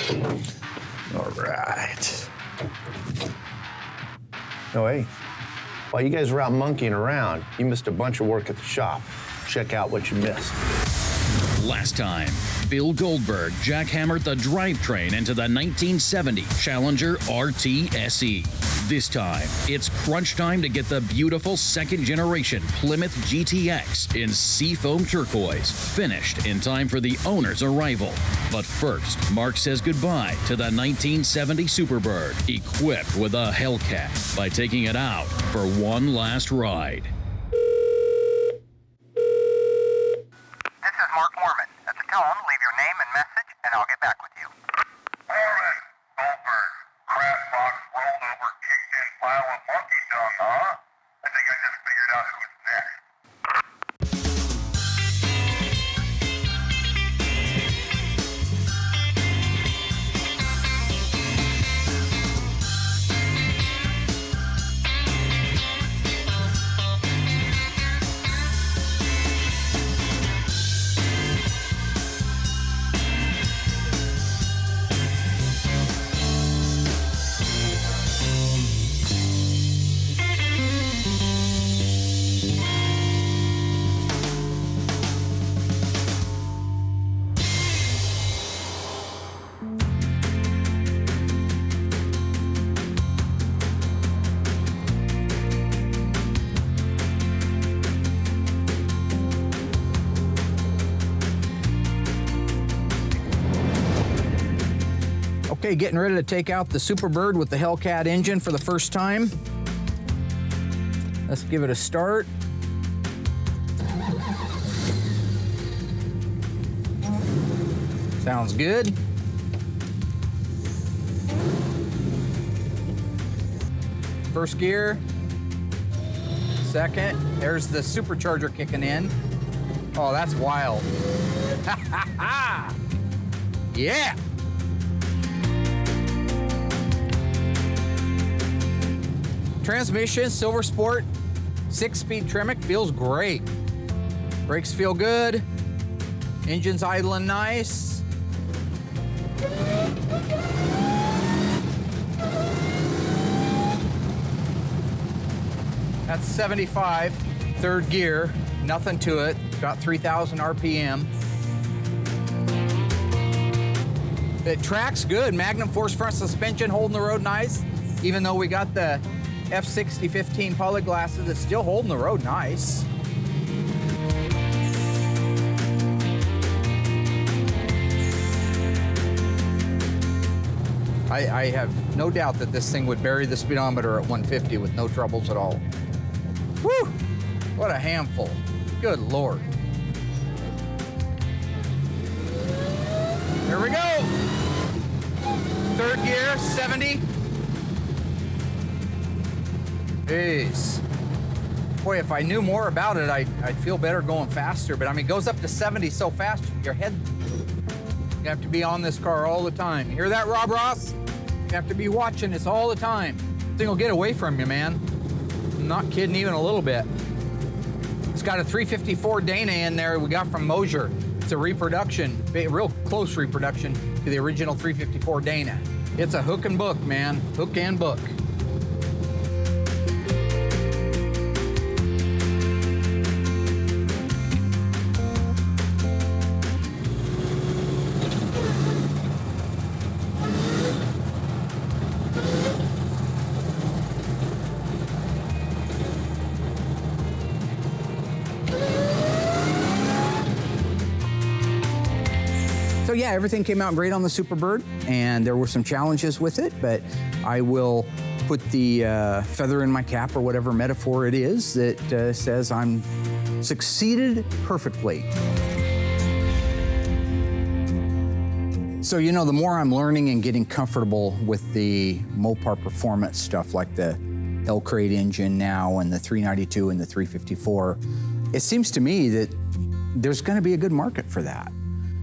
All right. Oh, hey, while you guys were out monkeying around, you missed a bunch of work at the shop. Check out what you missed. Last time, Bill Goldberg jackhammered the drivetrain into the 1970 Challenger RT SE. This time, it's crunch time to get the beautiful second-generation Plymouth GTX in seafoam turquoise, finished in time for the owner's arrival. But first, Mark says goodbye to the 1970 Superbird, equipped with a Hellcat, by taking it out for one last ride. Leave your name and message, and I'll get back with you. Morning, Goldberg. Crap box rolled over, kicked in pile of monkey dung, huh? I think I just figured out who's next. Okay, getting ready to take out the Superbird with the Hellcat engine for the first time. Let's give it a start. Sounds good. First gear. Second. There's the supercharger kicking in. Oh, that's wild. Yeah! Transmission, Silver Sport, 6-speed Tremec, feels great. Brakes feel good. Engine's idling nice. That's 75, third gear, nothing to it. Got 3,000 RPM. It tracks good. Magnum Force front suspension holding the road nice. Even though we got the F60 15 polyglasses, it's still holding the road nice. I have no doubt that this thing would bury the speedometer at 150 with no troubles at all. Woo! What a handful. Good Lord. Here we go. Third gear, 70. Jeez. Boy, if I knew more about it, I'd feel better going faster. But I mean, it goes up to 70 so fast, your head, you have to be on this car all the time. You hear that, Rob Ross? You have to be watching this all the time. This thing will get away from you, man. I'm not kidding even a little bit. It's got a 354 Dana in there we got from Mosier. It's a reproduction, a real close reproduction to the original 354 Dana. It's a hook and book, man, hook and book. So yeah, everything came out great on the Superbird, and there were some challenges with it, but I will put the feather in my cap, or whatever metaphor it is, that says I'm succeeded perfectly. So, you know, the more I'm learning and getting comfortable with the Mopar performance stuff, like the L-Crate engine now and the 392 and the 354, it seems to me that there's gonna be a good market for that.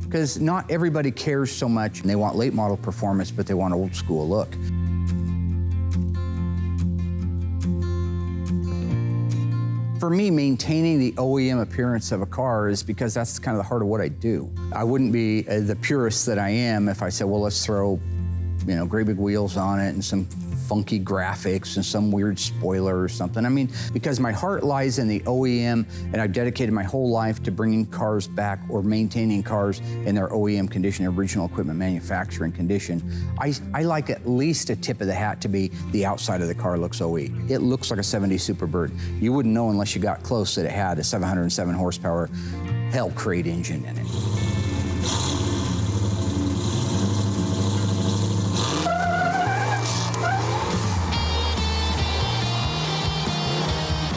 Because not everybody cares so much, and they want late model performance, but they want old school look. For me, maintaining the OEM appearance of a car is because that's kind of the heart of what I do. I wouldn't be the purist that I am if I said, well, let's throw, you know, great big wheels on it and some funky graphics and some weird spoiler or something. I mean, because my heart lies in the OEM, and I've dedicated my whole life to bringing cars back or maintaining cars in their OEM condition, original equipment manufacturing condition. I like at least a tip of the hat to be the outside of the car looks OE. It looks like a 70 Superbird. You wouldn't know unless you got close that it had a 707 horsepower Hellcat engine in it.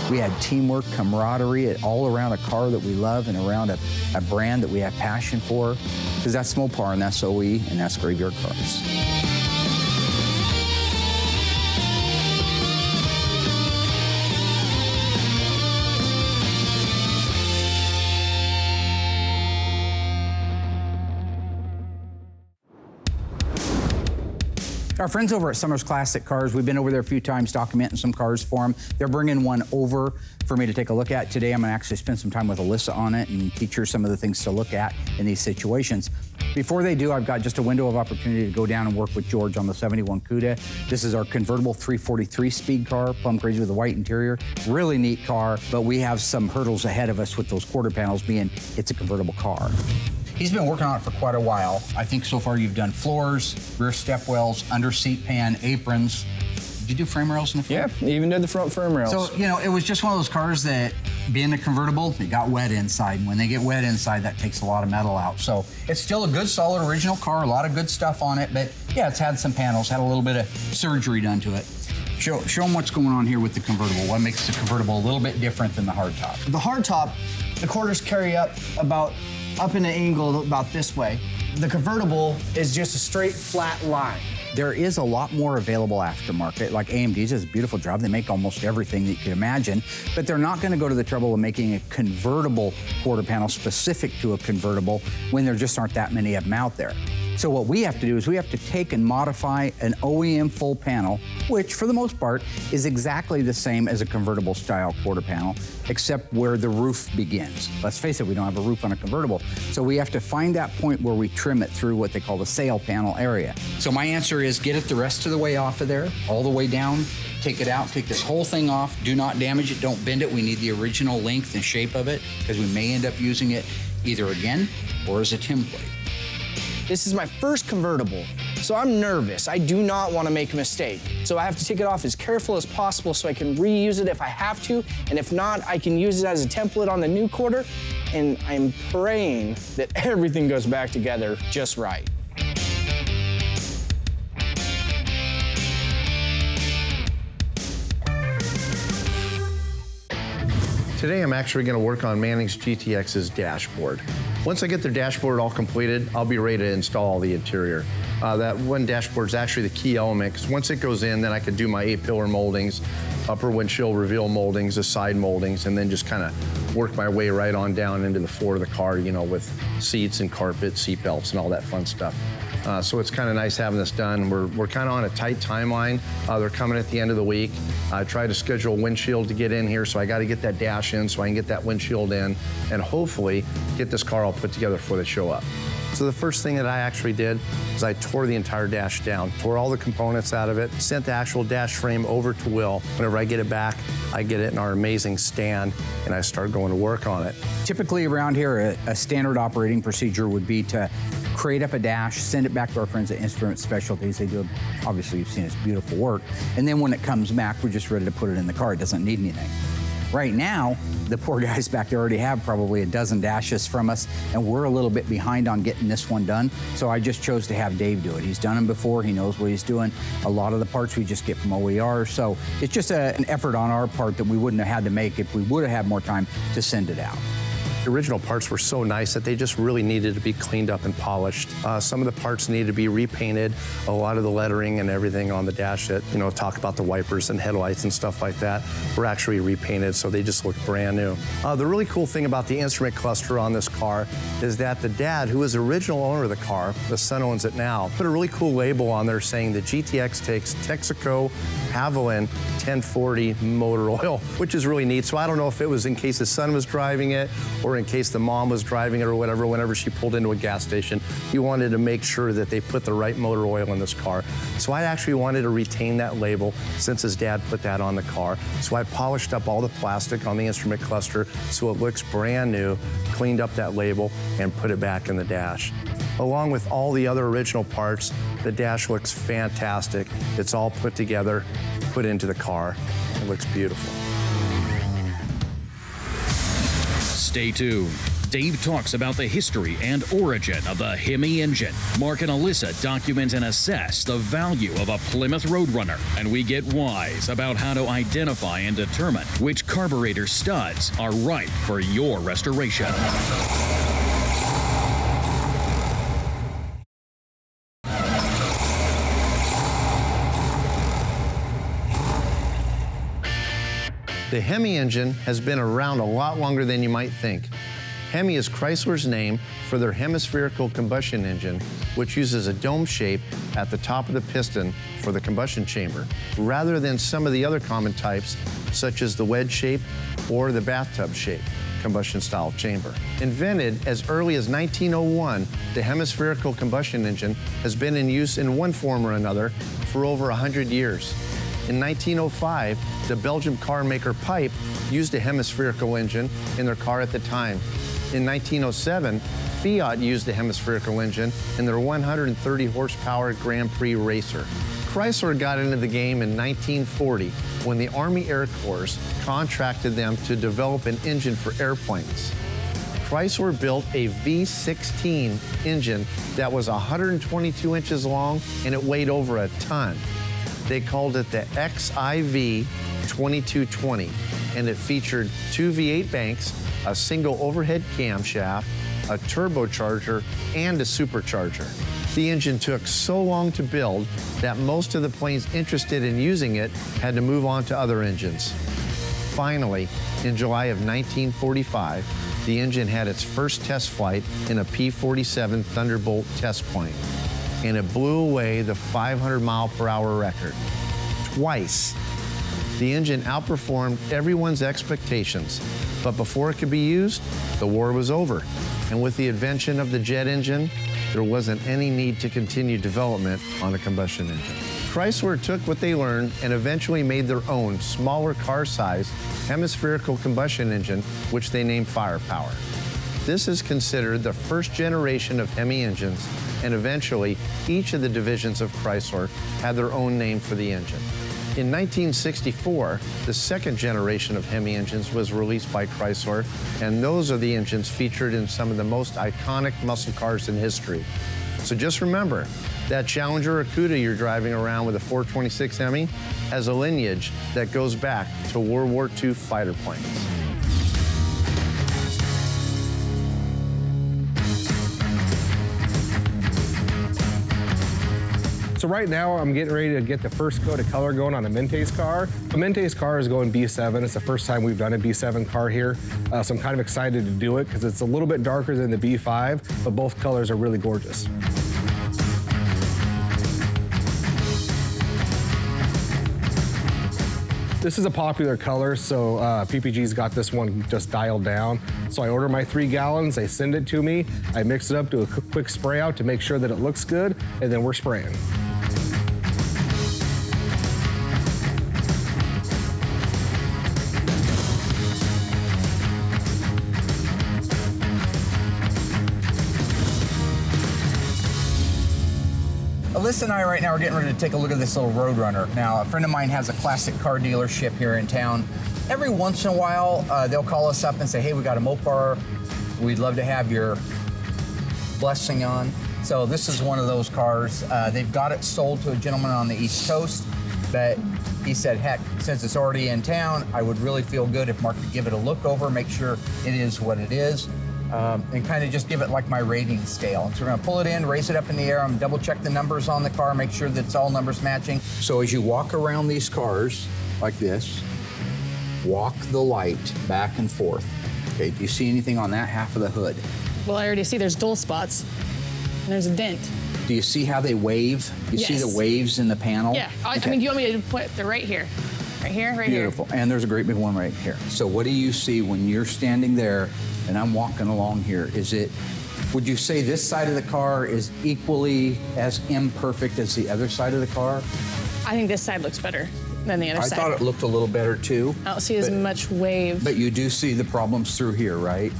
We had teamwork, camaraderie all around a car that we love and around a brand that we have passion for. Because that's Mopar and that's OE and that's Graveyard Carz. Our friends over at Summers Classic Cars, we've been over there a few times documenting some cars for them. They're bringing one over for me to take a look at. Today I'm gonna actually spend some time with Alyssa on it and teach her some of the things to look at in these situations. Before they do, I've got just a window of opportunity to go down and work with George on the 71 Cuda. This is our convertible 343 speed car, plum crazy with a white interior. Really neat car, but we have some hurdles ahead of us with those quarter panels being it's a convertible car. He's been working on it for quite a while. I think so far you've done floors, rear step wells, under seat pan, aprons. Did you do frame rails in the front? Yeah, even did the front frame rails. So, you know, it was just one of those cars that, being a convertible, it got wet inside. And when they get wet inside, that takes a lot of metal out. So it's still a good, solid, original car, a lot of good stuff on it. But yeah, it's had some panels, had a little bit of surgery done to it. Show them what's going on here with the convertible. What makes the convertible a little bit different than the hardtop? The hardtop, the quarters carry up in an angle about this way. The convertible is just a straight, flat line. There is a lot more available aftermarket. Like AMD does a beautiful job. They make almost everything that you can imagine, but they're not gonna go to the trouble of making a convertible quarter panel specific to a convertible when there just aren't that many of them out there. So what we have to do is we have to take and modify an OEM full panel, which for the most part is exactly the same as a convertible style quarter panel, except where the roof begins. Let's face it, we don't have a roof on a convertible. So we have to find that point where we trim it through what they call the sail panel area. So my answer is get it the rest of the way off of there, all the way down, take it out, take this whole thing off, do not damage it, don't bend it. We need the original length and shape of it because we may end up using it either again or as a template. This is my first convertible, so I'm nervous. I do not want to make a mistake. So I have to take it off as careful as possible so I can reuse it if I have to, and if not, I can use it as a template on the new quarter, and I'm praying that everything goes back together just right. Today I'm actually going to work on Manning's GTX's dashboard. Once I get the dashboard all completed, I'll be ready to install the interior. That one dashboard is actually the key element, because once it goes in, then I can do my 8-pillar moldings, upper windshield reveal moldings, the side moldings, and then just kind of work my way right on down into the floor of the car, you know, with seats and carpet, seat belts, and all that fun stuff. So it's kind of nice having this done. We're kind of on a tight timeline. They're coming at the end of the week. I tried to schedule a windshield to get in here, so I got to get that dash in so I can get that windshield in and hopefully get this car all put together before they show up. So the first thing that I actually did is I tore the entire dash down, tore all the components out of it, sent the actual dash frame over to Will. Whenever I get it back, I get it in our amazing stand and I start going to work on it. Typically around here, a standard operating procedure would be to create up a dash, send it back to our friends at Instrument Specialties. They do, obviously you've seen it's beautiful work. And then when it comes back, we're just ready to put it in the car. It doesn't need anything. Right now, the poor guys back there already have probably a dozen dashes from us, and we're a little bit behind on getting this one done. So I just chose to have Dave do it. He's done them before, he knows what he's doing. A lot of the parts we just get from OER, so it's just an effort on our part that we wouldn't have had to make if we would have had more time to send it out. The original parts were so nice that they just really needed to be cleaned up and polished. Some of the parts needed to be repainted. A lot of the lettering and everything on the dash that, talk about the wipers and headlights and stuff like that were actually repainted, so they just look brand new. The really cool thing about the instrument cluster on this car is that the dad, who was the original owner of the car, the son owns it now, put a really cool label on there saying the GTX takes Texaco Haviland 1040 motor oil, which is really neat. So I don't know if it was in case the son was driving it or in case the mom was driving it or whatever. Whenever she pulled into a gas station, he wanted to make sure that they put the right motor oil in this car. So I actually wanted to retain that label since his dad put that on the car. So I polished up all the plastic on the instrument cluster so it looks brand new, cleaned up that label, and put it back in the dash. Along with all the other original parts, the dash looks fantastic. It's all put together, put into the car. It looks beautiful. Stay tuned. Dave talks about the history and origin of the Hemi engine. Mark and Alyssa document and assess the value of a Plymouth Roadrunner. And we get wise about how to identify and determine which carburetor studs are right for your restoration. The Hemi engine has been around a lot longer than you might think. Hemi is Chrysler's name for their hemispherical combustion engine, which uses a dome shape at the top of the piston for the combustion chamber, rather than some of the other common types, such as the wedge shape or the bathtub shape combustion style chamber. Invented as early as 1901, the hemispherical combustion engine has been in use in one form or another for over 100 years. In 1905, the Belgian car maker Pipe used a hemispherical engine in their car at the time. In 1907, Fiat used a hemispherical engine in their 130 horsepower Grand Prix racer. Chrysler got into the game in 1940 when the Army Air Corps contracted them to develop an engine for airplanes. Chrysler built a V16 engine that was 122 inches long and it weighed over a ton. They called it the XIV 2220, and it featured two V8 banks, a single overhead camshaft, a turbocharger, and a supercharger. The engine took so long to build that most of the planes interested in using it had to move on to other engines. Finally, in July of 1945, the engine had its first test flight in a P-47 Thunderbolt test plane, and it blew away the 500-mile-per-hour record. Twice. The engine outperformed everyone's expectations, but before it could be used, the war was over. And with the invention of the jet engine, there wasn't any need to continue development on a combustion engine. Chrysler took what they learned and eventually made their own smaller car-sized hemispherical combustion engine, which they named Firepower. This is considered the first generation of Hemi engines, and eventually each of the divisions of Chrysler had their own name for the engine. In 1964, the second generation of Hemi engines was released by Chrysler, and those are the engines featured in some of the most iconic muscle cars in history. So just remember, that Challenger or Cuda you're driving around with a 426 Hemi has a lineage that goes back to World War II fighter planes. So right now, I'm getting ready to get the first coat of color going on a Mente's car. The Mente's car is going B7. It's the first time we've done a B7 car here. So I'm kind of excited to do it because it's a little bit darker than the B5, but both colors are really gorgeous. This is a popular color, so PPG's got this one just dialed down. So I order my 3 gallons, they send it to me, I mix it up, do a quick spray out to make sure that it looks good, and then we're spraying. Alyssa and I right now are getting ready to take a look at this little Roadrunner. Now, a friend of mine has a classic car dealership here in town. Every once in a while, they'll call us up and say, hey, we got a Mopar. We'd love to have your blessing on. So this is one of those cars. They've got it sold to a gentleman on the East Coast, But he said, heck, since it's already in town, I would really feel good if Mark could give it a look over, make sure it is what it is, and kind of just give it like my rating scale. And so we're gonna pull it in, raise it up in the air, I'm gonna double check the numbers on the car, make sure that it's all numbers matching. So as you walk around these cars like this, walk the light back and forth. Okay, do you see anything on that half of the hood? Well, I already see there's dull spots, and there's a dent. Do you see how they wave? You see the waves in the panel? Yeah, I Okay. mean, do you want me to put it right here? Right here, right Beautiful. And there's a great big one right here. So what do you see when you're standing there and I'm walking along here? Would you say this side of the car is equally as imperfect as the other side of the car? here? I think this side looks better than the other I side. thought it looked a little better too. I don't see as much wave. But you do see the problems through here, right?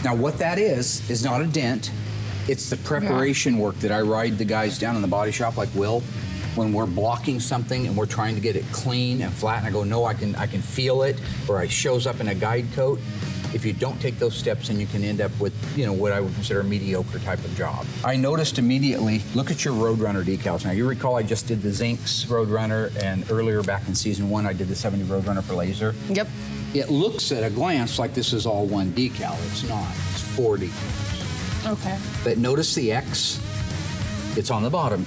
Now what that is not a dent. It's the preparation work that I ride the guys down in the body shop like Will. When we're blocking something and we're trying to get it clean and flat, and I go, no, I can feel it, or it shows up in a guide coat. If you don't take those steps, then you can end up with, what I would consider a mediocre type of job. I noticed immediately, look at your Roadrunner decals. Now, you recall I just did the Zincs Roadrunner, and earlier back in season 1, I did the 70 Roadrunner for laser. Yep. It looks at a glance like this is all one decal. It's not. It's 4 decals. Okay. But notice the X, it's on the bottom.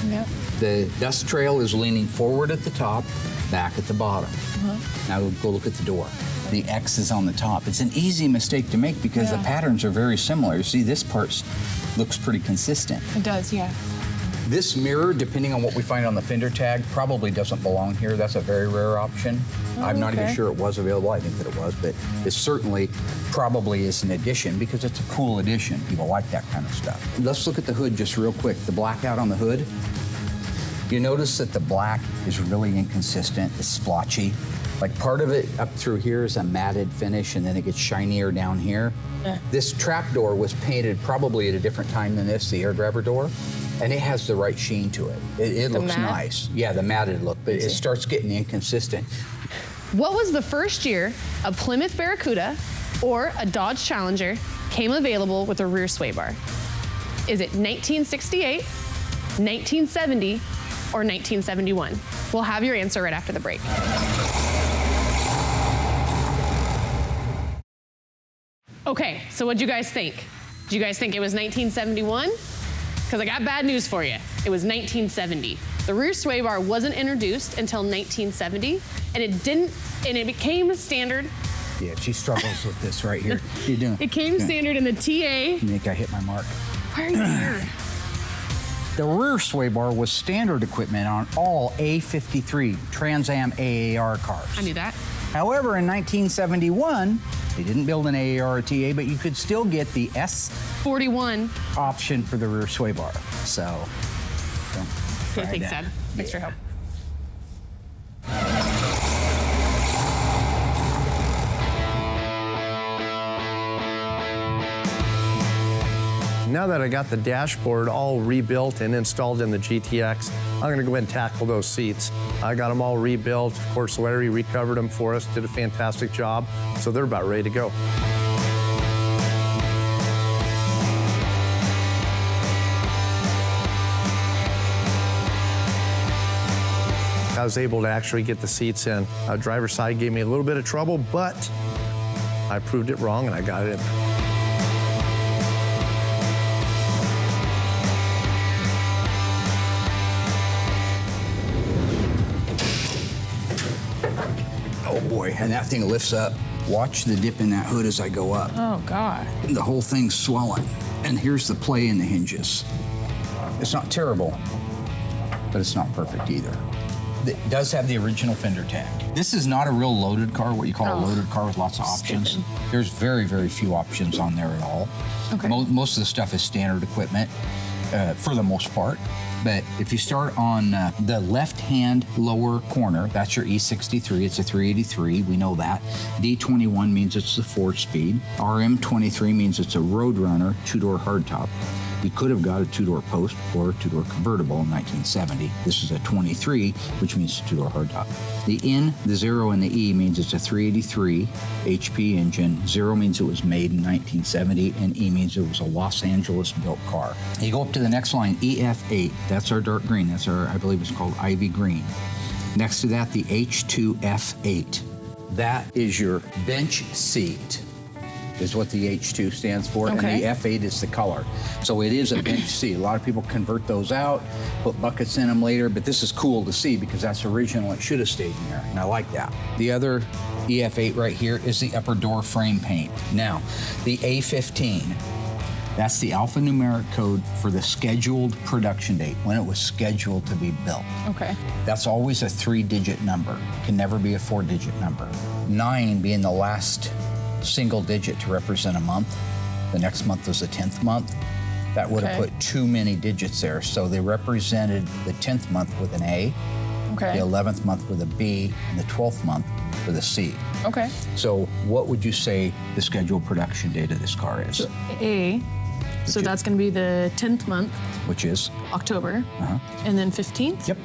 Yep. The dust trail is leaning forward at the top, back at the bottom. Now go look at the door. The X is on the top. It's an easy mistake to make because the patterns are very similar. You see, this part looks pretty consistent. It does, yeah. This mirror, depending on what we find on the fender tag, probably doesn't belong here. That's a very rare option. I'm not even sure it was available. I think that it was, but it certainly probably is an addition because it's a cool addition. People like that kind of stuff. Let's look at the hood just real quick. The blackout on the hood. You notice that the black is really inconsistent. It's splotchy. Like part of it up through here is a matted finish and then it gets shinier down here. This trap door was painted probably at a different time than this, the air driver door, and it has the right sheen to it. It looks nice. Yeah, the matted look, but it starts getting inconsistent. What was the first year a Plymouth Barracuda or a Dodge Challenger came available with a rear sway bar? Is it 1968, 1970, or 1971? We'll have your answer right after the break. Okay, so what'd you guys think? Did you guys think it was 1971? Because I got bad news for you. It was 1970. The rear sway bar wasn't introduced until 1970, and it became standard. Yeah, she struggles with this right here. What are you doing? It came standard in the TA. I think I hit my mark. Why are you here? The rear sway bar was standard equipment on all A53 Trans Am AAR cars. I knew that. However, in 1971, they didn't build an AAR or TA, but you could still get the S41 option for the rear sway bar. So, Okay, thanks, Dad. Thanks for your help. Now that I got the dashboard all rebuilt and installed in the GTX, I'm gonna go ahead and tackle those seats. I got them all rebuilt. Of course, Larry recovered them for us, did a fantastic job, so they're about ready to go. I was able to actually get the seats in. Driver's side gave me a little bit of trouble, but I proved it wrong and I got it in. Oh boy, and that thing lifts up. Watch the dip in that hood as I go up. Oh, God. The whole thing's swelling. And here's the play in the hinges. It's not terrible, but it's not perfect either. It does have the original fender tag. This is not a real loaded car, what you call a loaded car with lots of options. Stupid. There's very, very few options on there at all. Okay. Most of the stuff is standard equipment for the most part. But if you start on the left-hand lower corner, that's your E63. It's a 383. We know that. D21 means it's the 4-speed. RM23 means it's a Roadrunner 2-door hardtop. You could have got a 2-door post or a 2-door convertible in 1970. This is a 23, which means a 2-door hardtop. The N, the 0, and the E means it's a 383 HP engine. 0 means it was made in 1970, and E means it was a Los Angeles built car. You go up to the next line, EF8. That's our dark green. That's our, I believe it's called Ivy Green. Next to that, the H2F8. That is your bench seat, is what the H2 stands for, Okay. and the F8 is the color. So it is a bench seat. A lot of people convert those out, put buckets in them later, but this is cool to see because that's original. It should have stayed in there, and I like that. The other EF8 right here is the upper door frame paint. Now, the A15, that's the alphanumeric code for the scheduled production date, when it was scheduled to be built. Okay. That's always a 3-digit number. It can never be a 4-digit number. 9 being the last single digit to represent a month. The next month was the 10th month. That would have Okay. put too many digits there. So they represented the 10th month with an A, Okay. the 11th month with a B, and the 12th month with a C. Okay. So what would you say the scheduled production date of this car is? A. So that's going to be the 10th month, Which is? October, and then 15th? Yep.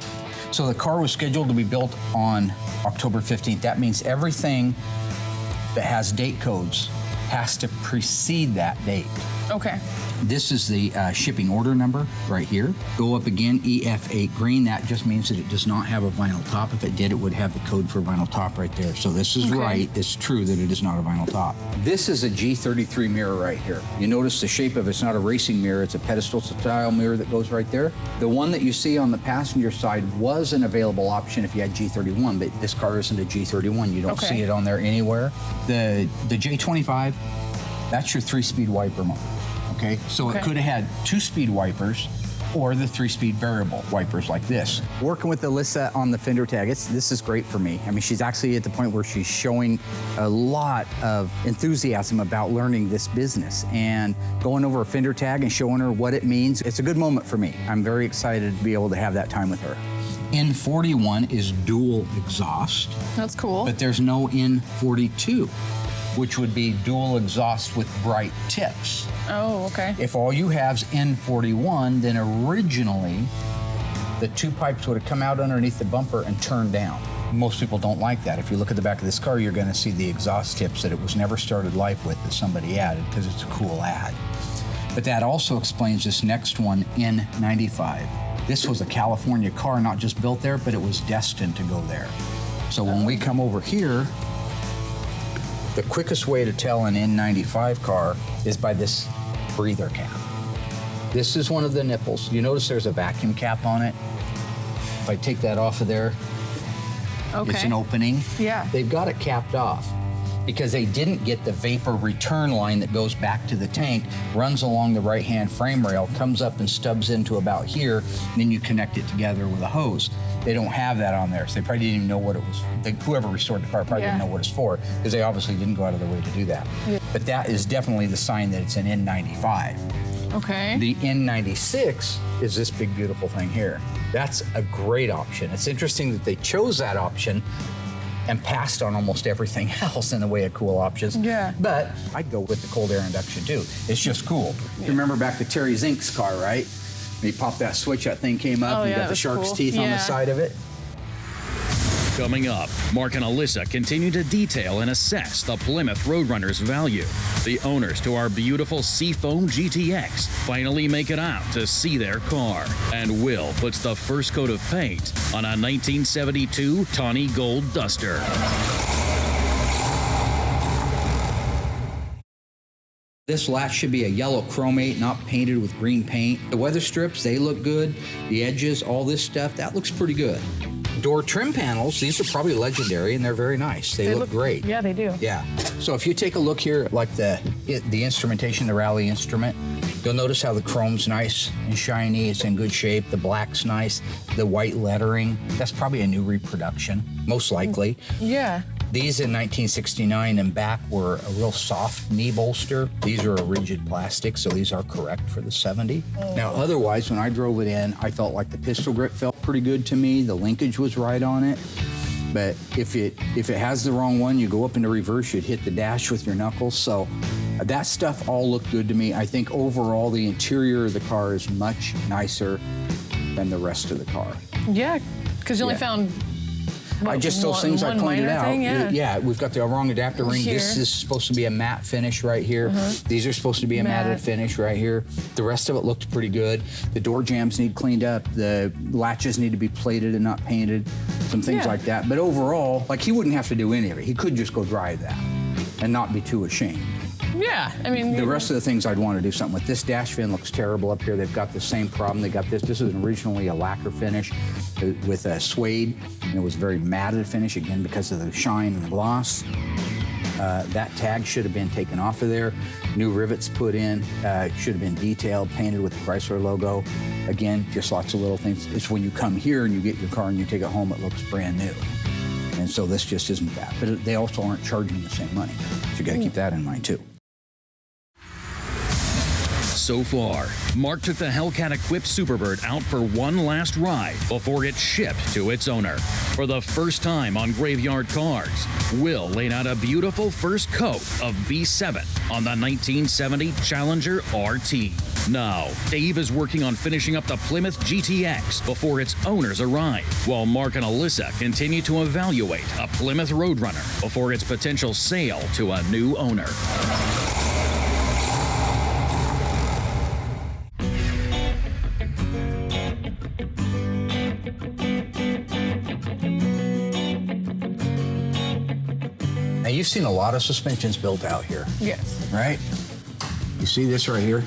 So the car was scheduled to be built on October 15th. That means everything that has date codes has to precede that date. Okay. This is the shipping order number right here. Go up again, EF8 green. That just means that it does not have a vinyl top. If it did, it would have the code for vinyl top right there. So this is right. It's true that it is not a vinyl top. This is a G33 mirror right here. You notice the shape of it's not a racing mirror. It's a pedestal style mirror that goes right there. The one that you see on the passenger side was an available option if you had G31, but this car isn't a G31. You don't see it on there anywhere. The J25, that's your 3-speed wiper mode. Okay, so it could have had 2-speed wipers or the 3-speed variable wipers like this. Working with Alyssa on the fender tag, this is great for me. I mean, she's actually at the point where she's showing a lot of enthusiasm about learning this business and going over a fender tag and showing her what it means. It's a good moment for me. I'm very excited to be able to have that time with her. N41 is dual exhaust. That's cool. But there's no N42, which would be dual exhaust with bright tips. Oh, okay. If all you have is N41, then originally the 2 pipes would have come out underneath the bumper and turned down. Most people don't like that. If you look at the back of this car, you're going to see the exhaust tips that it was never started life with that somebody added because it's a cool ad. But that also explains this next one, N95. This was a California car, not just built there, but it was destined to go there. So when we come over here, the quickest way to tell an N95 car is by this breather cap. This is one of the nipples. You notice there's a vacuum cap on it. If I take that off of there, it's an opening. Yeah. They've got it capped off because they didn't get the vapor return line that goes back to the tank, runs along the right-hand frame rail, comes up and stubs into about here, and then you connect it together with a hose. They don't have that on there, so they probably didn't even know what it was. Whoever restored the car probably didn't know what it's for, because they obviously didn't go out of their way to do that. Yeah. But that is definitely the sign that it's an N95. Okay. The N96 is this big, beautiful thing here. That's a great option. It's interesting that they chose that option and passed on almost everything else in the way of cool options. Yeah. But I'd go with the cold air induction too. It's just cool. You remember back to Terry Zink's car, right? When he popped that switch, that thing came up, and you got the shark's teeth on the side of it. Coming up, Mark and Alyssa continue to detail and assess the Plymouth Roadrunner's value. The owners to our beautiful Seafoam GTX finally make it out to see their car. And Will puts the first coat of paint on a 1972 tawny gold Duster. This latch should be a yellow chromate, not painted with green paint. The weather strips, they look good. The edges, all this stuff, that looks pretty good. Door trim panels, these are probably legendary, and they're very nice. They look great. Yeah, they do. Yeah. So if you take a look here, like the instrumentation, the rally instrument, you'll notice how the chrome's nice and shiny. It's in good shape. The black's nice. The white lettering, that's probably a new reproduction, most likely. Yeah. These in 1969 and back were a real soft knee bolster. These are a rigid plastic, so these are correct for the 70. Now, otherwise, when I drove it in, I felt like the pistol grip felt pretty good to me. The linkage was right on it. But if it has the wrong one, you go up into reverse, you'd hit the dash with your knuckles. So that stuff all looked good to me. I think overall, the interior of the car is much nicer than the rest of the car. Yeah, because you only found Just those things I one pointed minor out. thing, yeah. We've got the wrong adapter ring. Here. This is supposed to be a matte finish right here. These are supposed to be a matted Matte. finish right here. The rest of it looked pretty good. The door jambs need cleaned up. The latches need to be plated and not painted. Some things Yeah. like that. But overall, like he wouldn't have to do any of it. He could just go drive that and not be too ashamed. Yeah, I mean, The rest of the things I'd want to do something with. This dash fin looks terrible up here. They've got the same problem. They got this. This is originally a lacquer finish with a suede, and it was a very matted finish, again, because of the shine and the gloss. That tag should have been taken off of there. New rivets put in. Should have been detailed, painted with the Chrysler logo. Again, just lots of little things. It's when you come here and you get your car and you take it home, it looks brand new. And so this just isn't that. But they also aren't charging the same money. So you got to keep that in mind, too. So far, Mark took the Hellcat-equipped Superbird out for one last ride before it's shipped to its owner. For the first time on Graveyard Carz, Will laid out a beautiful first coat of B7 on the 1970 Challenger RT. Now, Dave is working on finishing up the Plymouth GTX before its owners arrive, while Mark and Alyssa continue to evaluate a Plymouth Roadrunner before its potential sale to a new owner. Now, you've seen a lot of suspensions built out here, yes. right? You see this right here?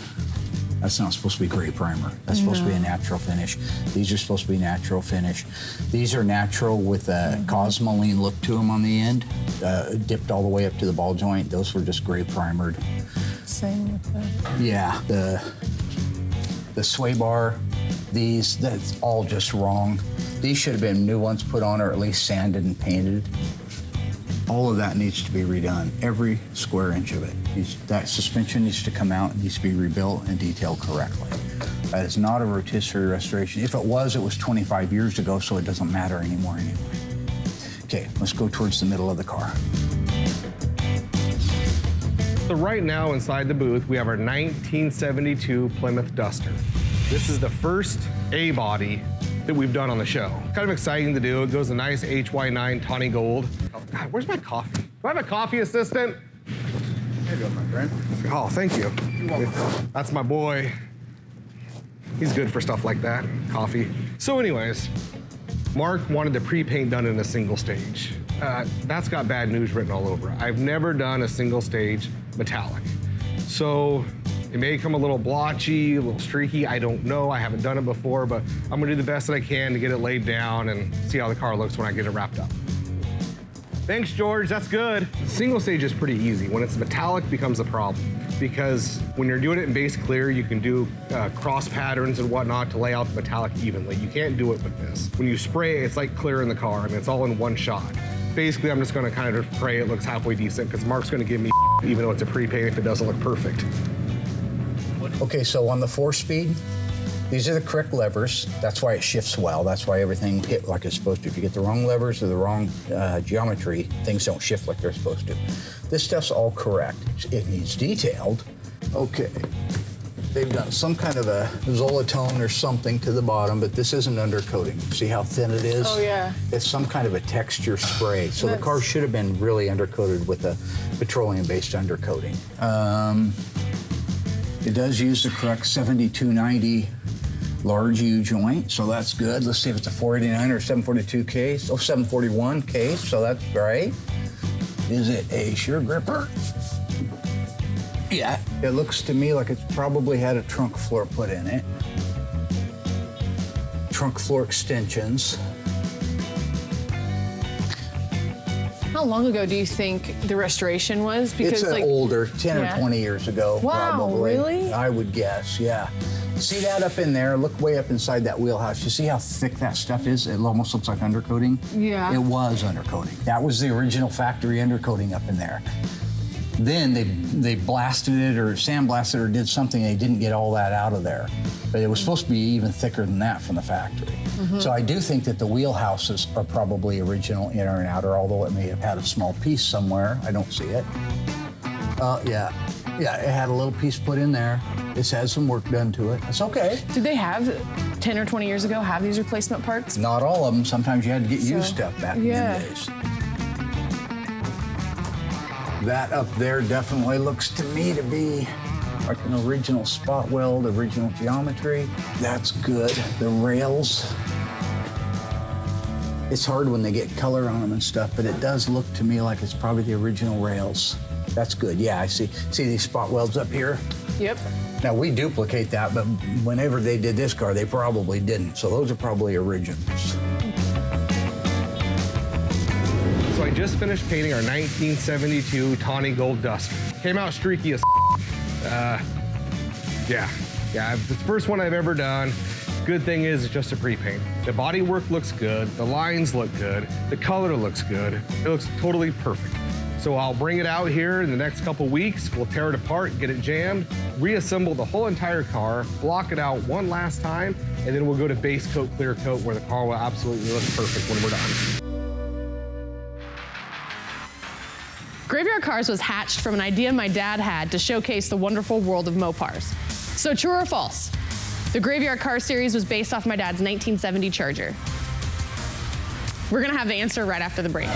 That's not supposed to be gray primer. That's supposed to be a natural finish. These are supposed to be natural finish. These are natural with a cosmoline look to them on the end, dipped all the way up to the ball joint. Those were just gray primered. Same with the... Yeah, the sway bar, that's all just wrong. These should have been new ones put on, or at least sanded and painted. All of that needs to be redone, every square inch of it. That suspension needs to come out, needs to be rebuilt and detailed correctly. That is not a rotisserie restoration. If it was 25 years ago, so it doesn't matter anymore anyway. Okay, let's go towards the middle of the car. So right now inside the booth, we have our 1972 Plymouth Duster. This is the first A-body that we've done on the show. Kind of exciting to do. It goes a nice HY9 tawny gold. Oh, God, where's my coffee? Do I have a coffee assistant? There you go, my friend. Oh, thank you. That's my boy. He's good for stuff like that, coffee. So anyways, Mark wanted the pre-paint done in a single stage. That's got bad news written all over it. I've never done a single stage metallic. So it may come a little blotchy, a little streaky, I don't know, I haven't done it before, but I'm gonna do the best that I can to get it laid down and see how the car looks when I get it wrapped up. Thanks, George, that's good. Single stage is pretty easy. When it's metallic, becomes a problem. Because when you're doing it in base clear, you can do cross patterns and whatnot to lay out the metallic evenly. You can't do it with this. When you spray it, it's like clear in the car. I mean, it's all in one shot. Basically, I'm just gonna kind of pray it looks halfway decent, because Mark's gonna give me even though it's a pre-paint if it doesn't look perfect. Okay, so on the 4-speed, these are the correct levers. That's why it shifts well. That's why everything hit like it's supposed to. If you get the wrong levers or the wrong geometry, things don't shift like they're supposed to. This stuff's all correct. It needs detailed. Okay. They've done some kind of a Zolatone or something to the bottom, but this isn't undercoating. See how thin it is? Oh, yeah. It's some kind of a texture spray. So the car should have been really undercoated with a petroleum-based undercoating. It does use the correct 7290 large U joint, so that's good. Let's see if it's a 489 or 742 case. Oh, 741 case, so that's great. Is it a shear gripper? Yeah, it looks to me like it's probably had a trunk floor put in it. Trunk floor extensions. How long ago do you think the restoration was? Because it's older, 10 or 20 years ago, wow, probably. Really? I would guess, yeah. See that up in there? Look way up inside that wheelhouse. You see how thick that stuff is? It almost looks like undercoating. Yeah. It was undercoating. That was the original factory undercoating up in there. Then they blasted it or sandblasted or did something. They didn't get all that out of there. But it was supposed to be even thicker than that from the factory. So I do think that the wheelhouses are probably original inner and outer, although it may have had a small piece somewhere. I don't see it. Yeah. Yeah, it had a little piece put in there. It's had some work done to it. It's okay. Did they have 10 or 20 years ago have these replacement parts? Not all of them. Sometimes you had to get used stuff back in the days. That up there definitely looks to me to be like an original spot weld, original geometry. That's good. The rails. It's hard when they get color on them and stuff, but it does look to me like it's probably the original rails. That's good. Yeah, I see these spot welds up here? Yep. Now, we duplicate that, but whenever they did this car, they probably didn't. So those are probably originals. So I just finished painting our 1972 tawny gold Duster. Came out streaky as yeah, it's the first one I've ever done. Good thing is it's just a pre-paint. The body work looks good, the lines look good, the color looks good. It looks totally perfect. So I'll bring it out here in the next couple weeks. We'll tear it apart, get it jammed, reassemble the whole entire car, block it out one last time, and then we'll go to base coat, clear coat, where the car will absolutely look perfect when we're done. Graveyard Carz was hatched from an idea my dad had to showcase the wonderful world of Mopars. So true or false? The Graveyard Carz series was based off my dad's 1970 Charger. We're gonna have the answer right after the break.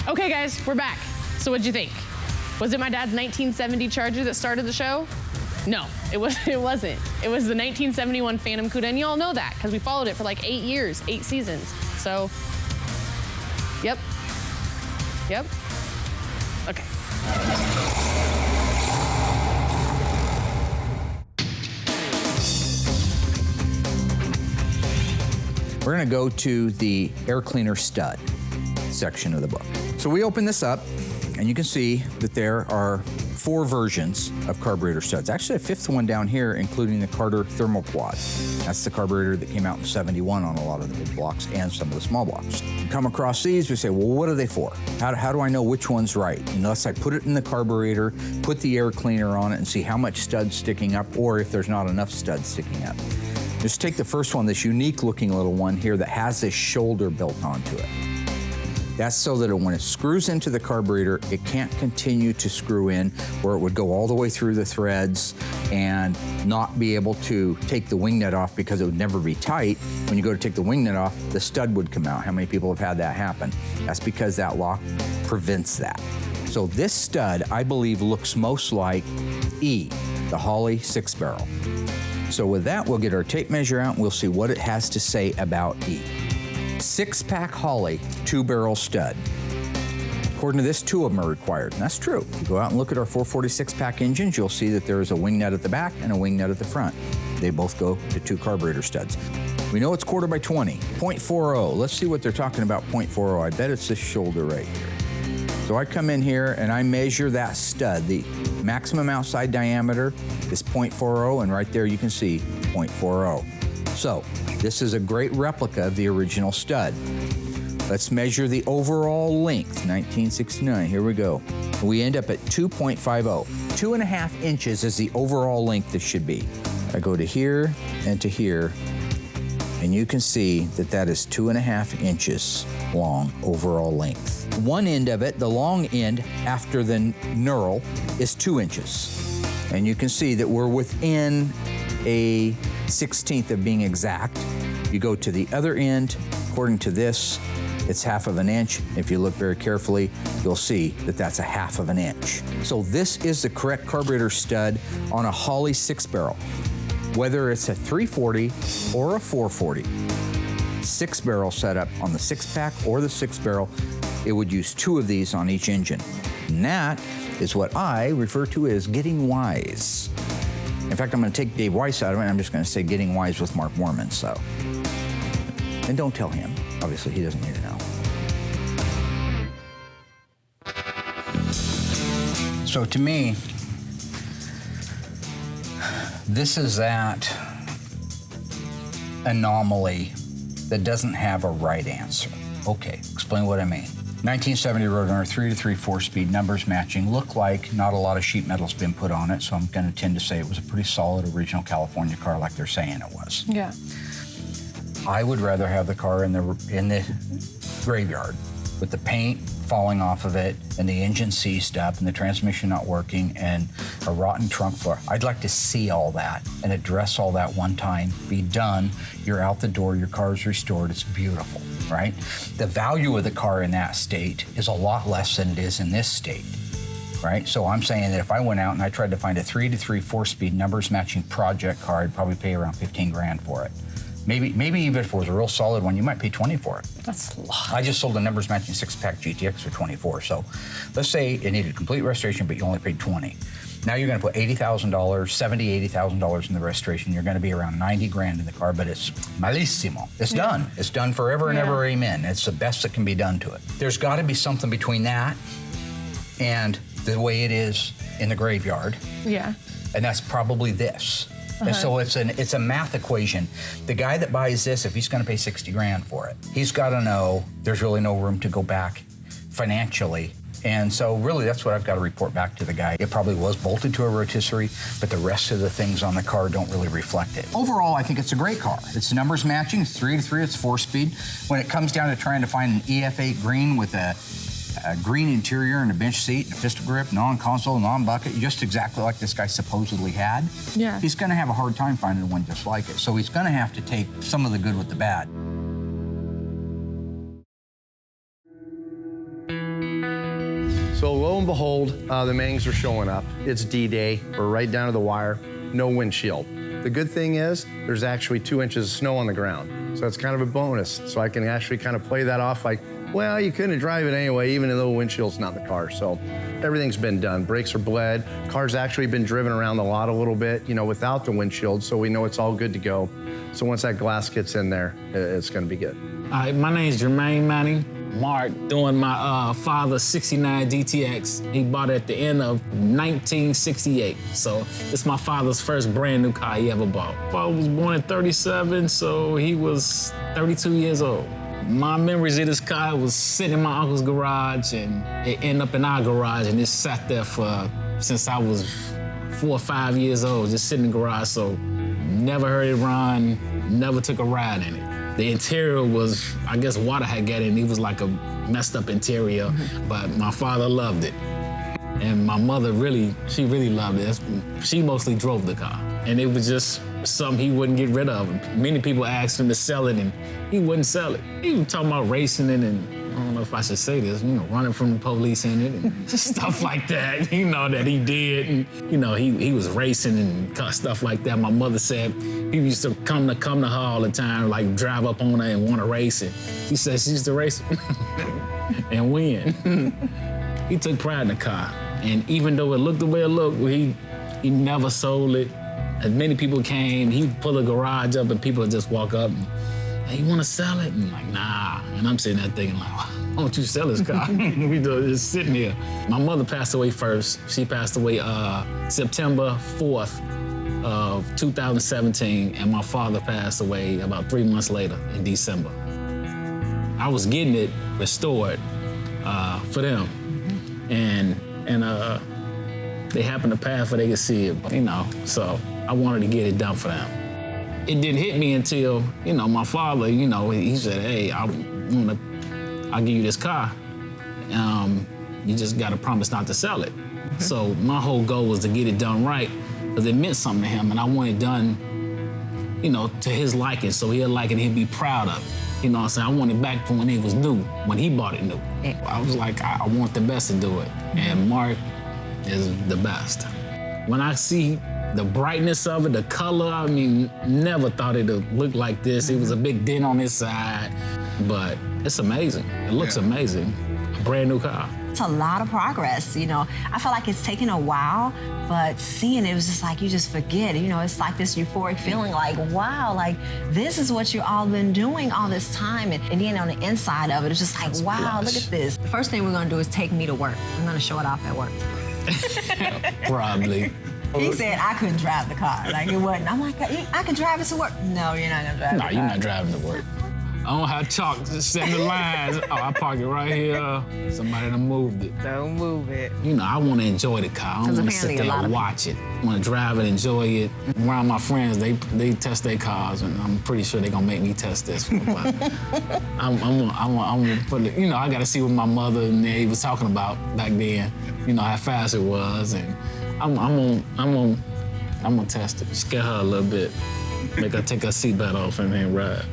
Okay guys, we're back. So what'd you think? Was it my dad's 1970 Charger that started the show? No, it wasn't. It was the 1971 Phantom Cuda, and you all know that because we followed it for like 8 years, 8 seasons. So, yep. Okay. We're gonna go to the air cleaner stud section of the book. So we open this up, and you can see that there are 4 versions of carburetor studs. Actually, a 5th one down here, including the Carter Thermal Quad. That's the carburetor that came out in '71 on a lot of the big blocks and some of the small blocks. You come across these, we say, well, what are they for? How do I know which one's right? Unless I put it in the carburetor, put the air cleaner on it, and see how much stud's sticking up, or if there's not enough studs sticking up. Just take the first one, this unique looking little one here that has this shoulder built onto it. That's so that when it screws into the carburetor, it can't continue to screw in, where it would go all the way through the threads and not be able to take the wing nut off because it would never be tight. When you go to take the wing nut off, the stud would come out. How many people have had that happen? That's because that lock prevents that. So this stud, I believe, looks most like E, the Holley 6-barrel. So with that, we'll get our tape measure out and we'll see what it has to say about E. 6-pack Holley 2-barrel stud. According to this, 2 of them are required, and that's true. If you go out and look at our 446-pack engines, you'll see that there is a wing nut at the back and a wing nut at the front. They both go to 2 carburetor studs. We know it's 1/4 by 20, 0.40. Let's see what they're talking about 0.40. I bet it's this shoulder right here. So I come in here and I measure that stud. The maximum outside diameter is 0.40, and right there you can see 0.40. So this is a great replica of the original stud. Let's measure the overall length, 1969, here we go. We end up at 2.50. 2.5 inches is the overall length this should be. I go to here and to here, and you can see that that is 2.5 inches long overall length. One end of it, the long end after the knurl, is 2 inches. And you can see that we're within a 1/16 of being exact. You go to the other end, according to this, it's 1/2 inch. If you look very carefully, you'll see that that's 1/2 inch. So this is the correct carburetor stud on a Holley 6-barrel. Whether it's a 340 or a 440, 6-barrel setup on the 6-pack or the 6-barrel, it would use 2 of these on each engine. And that is what I refer to as getting wise. In fact, I'm going to take Dave Weiss out of it, and I'm just going to say getting wise with Mark Worman, so. And don't tell him. Obviously, he doesn't need to know. So to me, this is that anomaly that doesn't have a right answer. Okay, explain what I mean. 1970 Roadrunner, 3 to 3 4-speed, numbers matching. Look like not a lot of sheet metal's been put on it, so I'm going to tend to say it was a pretty solid original California car like they're saying it was. Yeah. I would rather have the car in the graveyard with the paint falling off of it and the engine seized up and the transmission not working and a rotten trunk floor. I'd like to see all that and address all that one time, be done, you're out the door, your car's restored, it's beautiful, right? The value of the car in that state is a lot less than it is in this state, right? So I'm saying that if I went out and I tried to find a 3-3 4-speed numbers matching project car, I'd probably pay around 15 grand for it. Maybe even if it was a real solid one, you might pay 20 for it. That's a lot. I just sold a numbers matching 6-pack GTX for 24. So let's say it needed complete restoration, but you only paid 20. Now you're gonna put $80,000, $80,000 in the restoration. You're gonna be around 90 grand in the car, but it's malissimo. It's done. It's done forever and ever, amen. It's the best that can be done to it. There's gotta be something between that and the way it is in the graveyard. Yeah. And that's probably this. And so it's a math equation. The guy that buys this, if he's gonna pay 60 grand for it, he's gotta know there's really no room to go back financially. And so really that's what I've gotta report back to the guy. It probably was bolted to a rotisserie, but the rest of the things on the car don't really reflect it. Overall, I think it's a great car. It's numbers matching, it's 3-3, it's 4-speed. When it comes down to trying to find an EF8 green with a green interior and a bench seat, and a pistol grip, non-console, non-bucket, just exactly like this guy supposedly had. Yeah. He's gonna have a hard time finding one just like it. So he's gonna have to take some of the good with the bad. So lo and behold, the Mangs are showing up. It's D-Day, we're right down to the wire, no windshield. The good thing is there's actually 2 inches of snow on the ground. So that's kind of a bonus. So I can actually kind of play that off like, well, you couldn't drive it anyway, even though the windshield's not in the car. So everything's been done. Brakes are bled. Car's actually been driven around the lot a little bit, you know, without the windshield, so we know it's all good to go. So once that glass gets in there, it's gonna be good. Hi, my name's Jermaine Manning. Mark, doing my father's 69 GTX. He bought it at the end of 1968. So it's my father's first brand new car he ever bought. Father was born in 37, so he was 32 years old. My memories of this car was sitting in my uncle's garage, and it ended up in our garage, and it sat there since I was 4 or 5 years old, just sitting in the garage. So never heard it run, never took a ride in it. The interior was, I guess water had got in. It was like a messed up interior, but my father loved it. And my mother she really loved it. She mostly drove the car. And it was just something he wouldn't get rid of. Many people asked him to sell it and he wouldn't sell it. He was talking about racing it and, I don't know if I should say this, you know, running from the police in it and stuff like that, you know, that he did. And, you know, he was racing and stuff like that. My mother said he used to come to her all the time, like drive up on her and want to race it. She said she used to race it and win. He took pride in the car. And even though it looked the way it looked, he never sold it. As many people came, he'd pull a garage up and people would just walk up and, hey, you want to sell it? And I'm like, nah. And I'm sitting there thinking like, why don't you sell this car? We just sitting here. My mother passed away first. She passed away September 4th of 2017, and my father passed away about 3 months later in December. I was getting it restored for them. And they happened to pass where they could see it, you know, so I wanted to get it done for them. It didn't hit me until, you know, my father, you know, he said, hey, I'll give you this car. You just gotta promise not to sell it. So my whole goal was to get it done right, because it meant something to him, and I want it done, you know, to his liking, so he'll like it and he'll be proud of it. You know what I'm saying? I want it back from when it was new, when he bought it new. I was like, I want the best to do it, and Mark is the best. When I see the brightness of it, the color, I mean, never thought it'd look like this. It was a big dent on his side, but it's amazing. It looks amazing. A brand new car. It's a lot of progress, you know. I feel like it's taken a while, but seeing it was just like, you just forget, you know, it's like this euphoric feeling like, wow, like this is what you all been doing all this time. And then on the inside of it, it's just like, wow, look at this. The first thing we're gonna do is take me to work. I'm gonna show it off at work. Probably. He said I couldn't drive the car, like it wasn't. I'm like, I can drive it to work. No, you're not gonna drive it. No, you're not driving to work. I don't have chalk, just send the lines. Oh, I park it right here. Somebody done moved it. Don't move it. You know, I want to enjoy the car. I don't want to sit there and watch it. I want to drive it, enjoy it. Around my friends, they test their cars, and I'm pretty sure they're gonna make me test this one. But I'm gonna put it. You know, I got to see what my mother and they was talking about back then. You know how fast it was, and I'm gonna test it. Scare her a little bit. Make her take her seatbelt off and then ride.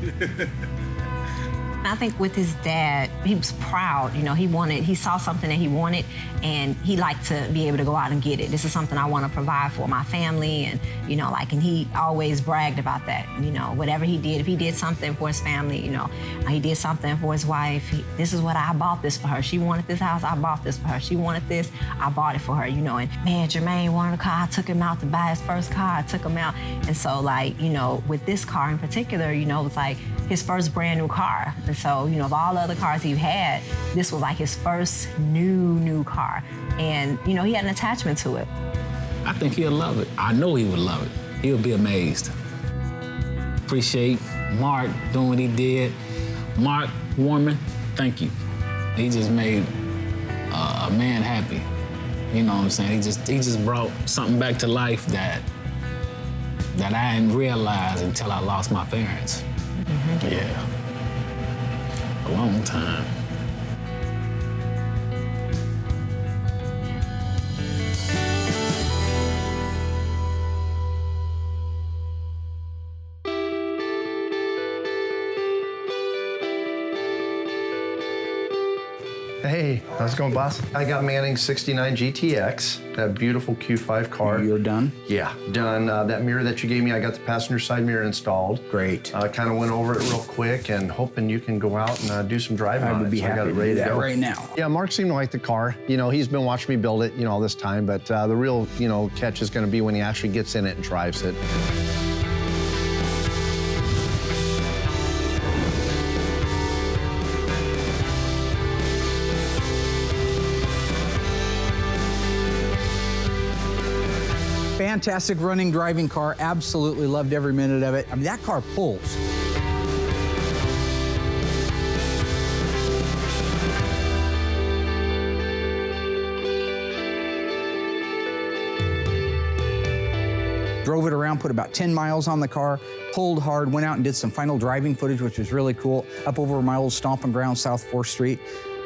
I think with his dad, he was proud. You know, he saw something that he wanted, and he liked to be able to go out and get it. This is something I want to provide for my family, and, you know, and he always bragged about that. You know, whatever he did, if he did something for his family, you know, he did something for his wife. This is what I bought this for her. She wanted this house, I bought this for her. She wanted this, I bought it for her, you know. And man, Jermaine wanted a car, I took him out to buy his first car, I took him out. And so, like, you know, with this car in particular, you know, it was like his first brand new car. And so, you know, of all the other cars he had, this was like his first new car. And, you know, he had an attachment to it. I think he'll love it. I know he would love it. He'll be amazed. Appreciate Mark doing what he did. Mark Warman, thank you. He just made a man happy. You know what I'm saying? He just brought something back to life that I didn't realize until I lost my parents. Mm-hmm. Yeah. A long time. Hey, how's it going, boss? I got Manning's 69 GTX, that beautiful Q5 car. You're done? Yeah, done. That mirror that you gave me, I got the passenger side mirror installed. Great. Kind of went over it real quick and hoping you can go out and do some driving on it. I would be happy to do that right now. Yeah, Mark seemed to like the car. You know, he's been watching me build it, you know, all this time, but the real, you know, catch is going to be when he actually gets in it and drives it. Fantastic running, driving car. Absolutely loved every minute of it. I mean, that car pulls. Drove it around, put about 10 miles on the car, pulled hard, went out and did some final driving footage, which was really cool, up over my old stomping ground, South 4th Street.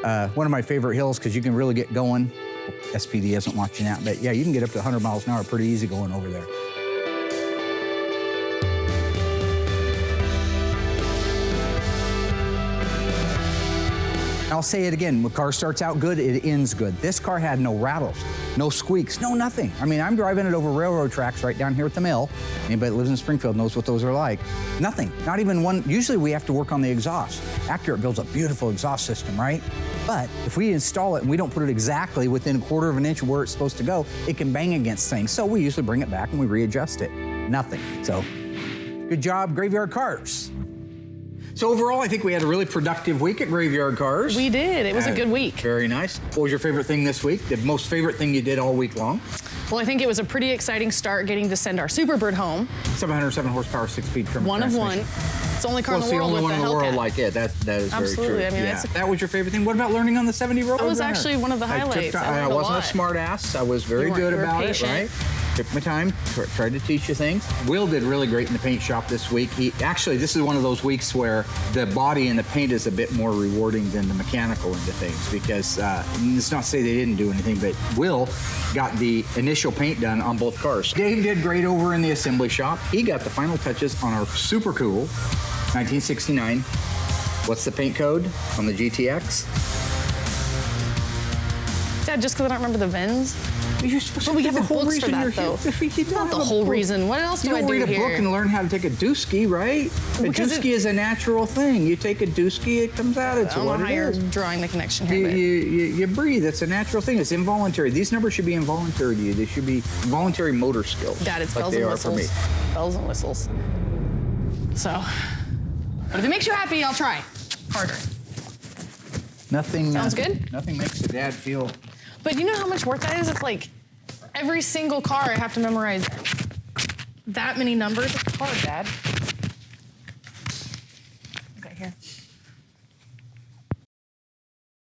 One of my favorite hills because you can really get going. SPD isn't watching that, but yeah, you can get up to 100 miles an hour pretty easy going over there. I'll say it again, when a car starts out good, it ends good. This car had no rattles, no squeaks, no nothing. I mean, I'm driving it over railroad tracks right down here at the mill. Anybody that lives in Springfield knows what those are like. Nothing, not even one. Usually we have to work on the exhaust. Accurate builds a beautiful exhaust system, right? But if we install it and we don't put it exactly within 1/4 of an inch of where it's supposed to go, it can bang against things. So we usually bring it back and we readjust it. Nothing. So good job, Graveyard Carz. So overall, I think we had a really productive week at Graveyard Carz. We did. It was a good week. Very nice. What was your favorite thing this week? The most favorite thing you did all week long? Well, I think it was a pretty exciting start getting to send our Superbird home. 707 horsepower, 6-speed trim One of one. It's the only car in the world with a Hellcat. It's the only one in the world like it. That is Absolutely. very true. I mean, yeah. That was your favorite thing. What about learning on the 70 Roadrunner? That was actually one of the highlights. I wasn't a smart ass. I was very good about it, right? Took my time, tried to teach you things. Will did really great in the paint shop this week. Actually, this is one of those weeks where the body and the paint is a bit more rewarding than the mechanical into things because it's not to say they didn't do anything, but Will got the initial paint done on both cars. Dave did great over in the assembly shop. He got the final touches on our super cool 1969. What's the paint code on the GTX? Dad, just because I don't remember the VINs? You're supposed but to we have have the whole books for that, though. Not the whole reason. What else do I do here? You don't read a book and learn how to take a dooski, right? A dooski is a natural thing. You take a dooski, it comes out. It's what it is. I don't know how you're drawing the connection here. You breathe. It's a natural thing. It's involuntary. These numbers should be involuntary to you. They should be voluntary motor skills. Dad, it's bells and whistles. Bells and whistles. So, but if it makes you happy, I'll try harder. Nothing. Sounds good? Nothing makes a dad feel. But you know how much work that is? It's like every single car I have to memorize that many numbers. It's hard, Dad. Okay, here.